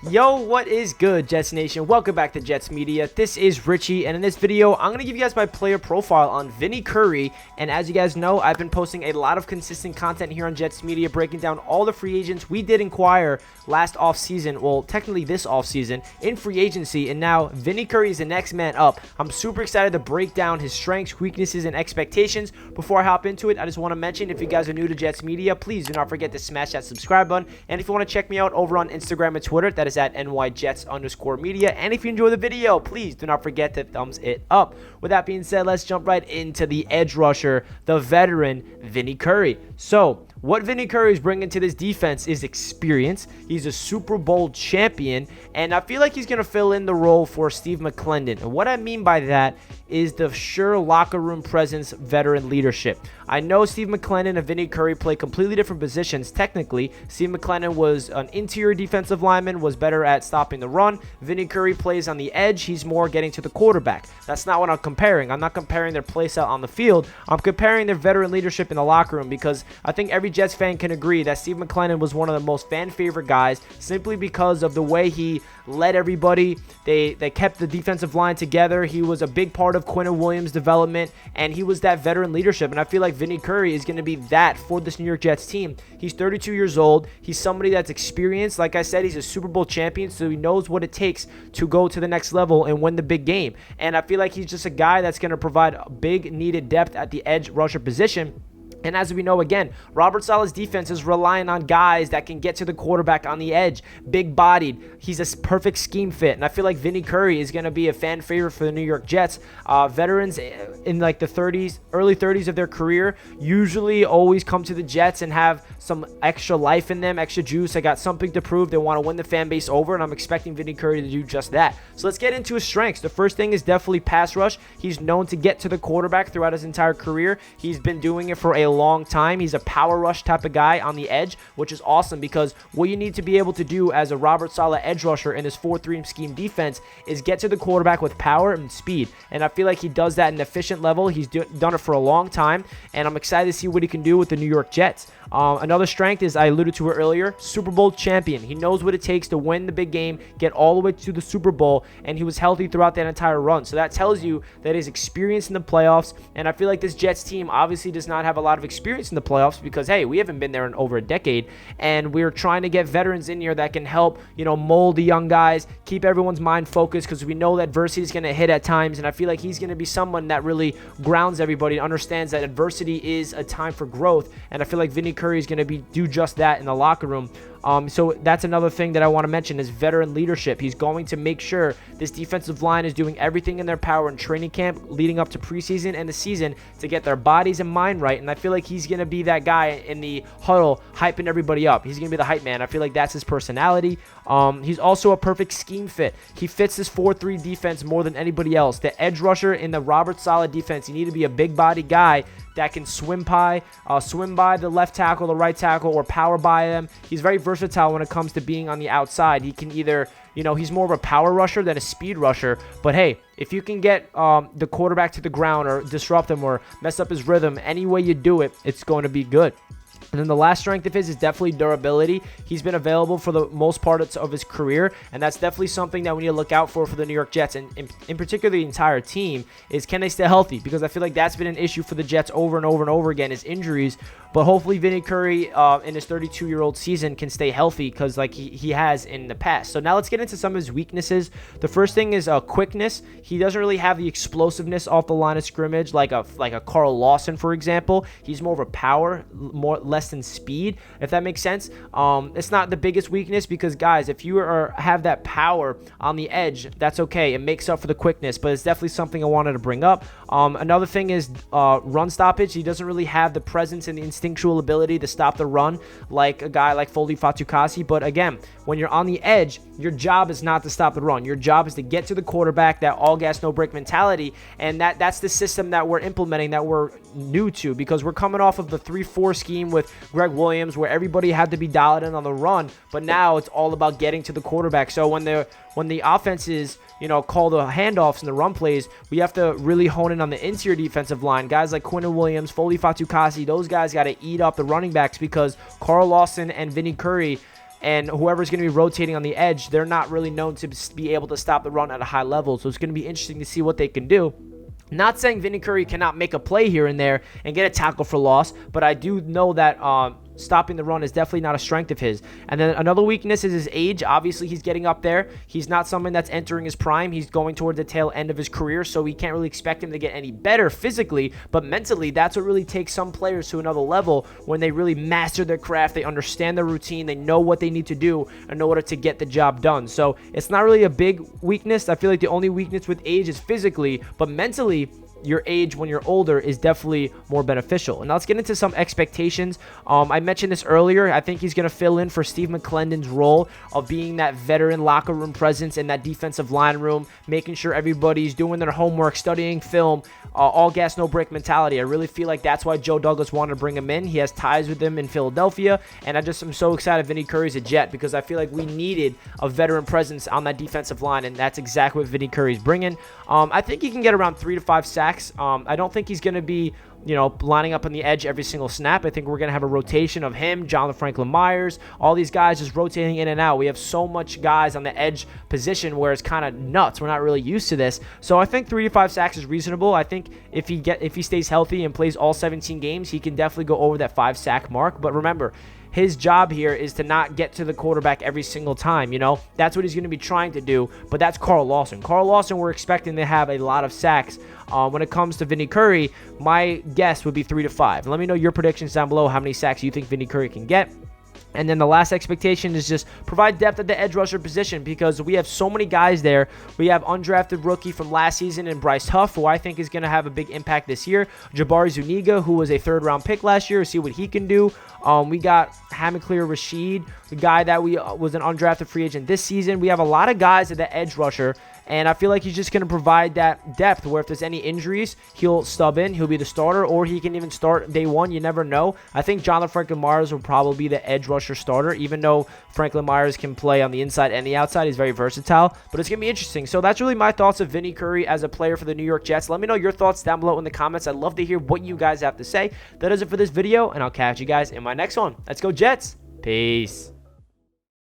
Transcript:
Yo, what is good, Jets Nation? Welcome back to Jets Media. This is Richie, and in this video, I'm going to give you guys my player profile on Vinny Curry. And as you guys know, I've been posting a lot of consistent content here on Jets Media, breaking down all the free agents we did acquire last offseason. Well, technically this offseason in free agency, and now Vinny Curry is the next man up. I'm super excited to break down his strengths, weaknesses, and expectations. Before I hop into it, I just want to mention, if you guys are new to Jets Media, please do not forget to smash that subscribe button. And if you want to check me out over on Instagram and Twitter, that is at NYJets_media. And if you enjoy the video, please do not forget to thumbs it up. With that being said, let's jump right into the edge rusher, the veteran Vinny Curry. So what Vinny Curry is bringing to this defense is experience. He's a Super Bowl champion, and I feel like he's going to fill in the role for Steve McLendon. And what I mean by that is the sure locker room presence, veteran leadership. I know Steve McLendon and Vinny Curry play completely different positions. Technically, Steve McLendon was an interior defensive lineman, was better at stopping the run. Vinny Curry plays on the edge. He's more getting to the quarterback. That's not what I'm comparing. I'm not comparing their play style on the field. I'm comparing their veteran leadership in the locker room, because I think every Jets fan can agree that Steve McLendon was one of the most fan favorite guys, simply because of the way he led everybody. They kept the defensive line together. He was a big part of Quinn Williams' development, and he was that veteran leadership. And I feel like Vinny Curry is going to be that for this New York Jets team. He's 32 years old. He's somebody that's experienced. Like I said, he's a Super Bowl champion, so he knows what it takes to go to the next level and win the big game. And I feel like he's just a guy that's going to provide big needed depth at the edge rusher position. And as we know, again, Robert Saleh's defense is relying on guys that can get to the quarterback on the edge, big-bodied. He's a perfect scheme fit, and I feel like Vinny Curry is going to be a fan favorite for the New York Jets. Veterans in like the 30s, early 30s of their career usually always come to the Jets and have some extra life in them, extra juice. They got something to prove. They want to win the fan base over, and I'm expecting Vinny Curry to do just that. So let's get into his strengths. The first thing is definitely pass rush. He's known to get to the quarterback throughout his entire career. He's been doing it for a long time. He's a power rush type of guy on the edge, which is awesome, because what you need to be able to do as a Robert Saleh edge rusher in his 4-3 scheme defense is get to the quarterback with power and speed. And I feel like he does that at an efficient level. He's done it for a long time, and I'm excited to see what he can do with the New York Jets. Another strength is, I alluded to it earlier, Super Bowl champion. He knows what it takes to win the big game, get all the way to the Super Bowl, and he was healthy throughout that entire run. So that tells you that he's experienced in the playoffs, and I feel like this Jets team obviously does not have a lot of experience in the playoffs, because, hey, we haven't been there in over a decade, and we're trying to get veterans in here that can help, mold the young guys, keep everyone's mind focused, because we know that adversity is going to hit at times, and I feel like he's going to be someone that really grounds everybody and understands that adversity is a time for growth, and I feel like Vinny Curry is going to do just that in the locker room. So that's another thing that I want to mention is veteran leadership. He's going to make sure this defensive line is doing everything in their power in training camp leading up to preseason and the season to get their bodies and mind right. And I feel like he's going to be that guy in the huddle hyping everybody up. He's going to be the hype man. I feel like that's his personality. He's also a perfect scheme fit. He fits this 4-3 defense more than anybody else. The edge rusher in the Robert Saleh defense, you need to be a big body guy that can swim by the left tackle, the right tackle, or power by them. He's very versatile when it comes to being on the outside. He can either, he's more of a power rusher than a speed rusher. But hey, if you can get the quarterback to the ground or disrupt him or mess up his rhythm, any way you do it, it's going to be good. And then the last strength of his is definitely durability. He's been available for the most part of his career, and that's definitely something that we need to look out for the New York Jets, and in particular the entire team, is can they stay healthy? Because I feel like that's been an issue for the Jets over and over and over again, is injuries. But hopefully Vinny Curry in his 32-year-old season can stay healthy, because like he has in the past. So now let's get into some of his weaknesses. The first thing is quickness. He doesn't really have the explosiveness off the line of scrimmage like a Carl Lawson, for example. He's more of a power, less than speed, if that makes sense. It's not the biggest weakness, because guys, if you have that power on the edge, that's okay. It makes up for the quickness, but it's definitely something I wanted to bring up. Another thing is run stoppage. He doesn't really have the presence and the instinctual ability to stop the run like a guy like Foley Fatukasi. But again, when you're on the edge, your job is not to stop the run. Your job is to get to the quarterback, that all gas no break mentality, and that's the system that we're implementing, that we're new to, because we're coming off of the 3-4 scheme with Greg Williams, where everybody had to be dialed in on the run, but now it's all about getting to the quarterback. So when the offense is, call the handoffs and the run plays, we have to really hone in on the interior defensive line. Guys like Quinn Williams, Foley Fatukasi, those guys got to eat up the running backs, because Carl Lawson and Vinny Curry and whoever's going to be rotating on the edge, they're not really known to be able to stop the run at a high level. So it's going to be interesting to see what they can do. Not saying Vinny Curry cannot make a play here and there and get a tackle for loss, but I do know that stopping the run is definitely not a strength of his. And then another weakness is his age. Obviously, he's getting up there. He's not someone that's entering his prime. He's going toward the tail end of his career, so we can't really expect him to get any better physically, but mentally, that's what really takes some players to another level when they really master their craft. They understand their routine. They know what they need to do in order to get the job done. So it's not really a big weakness. I feel like the only weakness with age is physically, but mentally, your age when you're older is definitely more beneficial. And let's get into some expectations. I mentioned this earlier. I think he's going to fill in for Steve McLendon's role of being that veteran locker room presence in that defensive line room, making sure everybody's doing their homework, studying film, all gas, no break mentality. I really feel like that's why Joe Douglas wanted to bring him in. He has ties with him in Philadelphia, and I just am so excited Vinny Curry's a Jet because I feel like we needed a veteran presence on that defensive line, and that's exactly what Vinny Curry's bringing. I think he can get around 3 to 5 sacks. I don't think he's going to be, lining up on the edge every single snap. I think we're going to have a rotation of him, Jonathan Franklin Myers, all these guys just rotating in and out. We have so much guys on the edge position where it's kind of nuts. We're not really used to this. So I think 3 to 5 sacks is reasonable. I think if he stays healthy and plays all 17 games, he can definitely go over that 5 sack mark. But remember, his job here is to not get to the quarterback every single time. That's what he's going to be trying to do, but that's Carl Lawson. Carl Lawson, we're expecting to have a lot of sacks. When it comes to Vinny Curry, my guess would be 3 to 5. Let me know your predictions down below, how many sacks you think Vinny Curry can get. And then the last expectation is just provide depth at the edge rusher position because we have so many guys there. We have undrafted rookie from last season in Bryce Huff, who I think is going to have a big impact this year. Jabari Zuniga, who was a 3rd-round pick last year, see what he can do. We got Hamaclear Rashid, the guy that was an undrafted free agent this season. We have a lot of guys at the edge rusher, and I feel like he's just going to provide that depth where if there's any injuries, he'll stub in, he'll be the starter, or he can even start day one. You never know. I think Jonathan Franklin Myers will probably be the edge rusher starter, even though Franklin Myers can play on the inside and the outside. He's very versatile, but it's going to be interesting. So that's really my thoughts of Vinny Curry as a player for the New York Jets. Let me know your thoughts down below in the comments. I'd love to hear what you guys have to say. That is it for this video, and I'll catch you guys in my next one. Let's go Jets. Peace.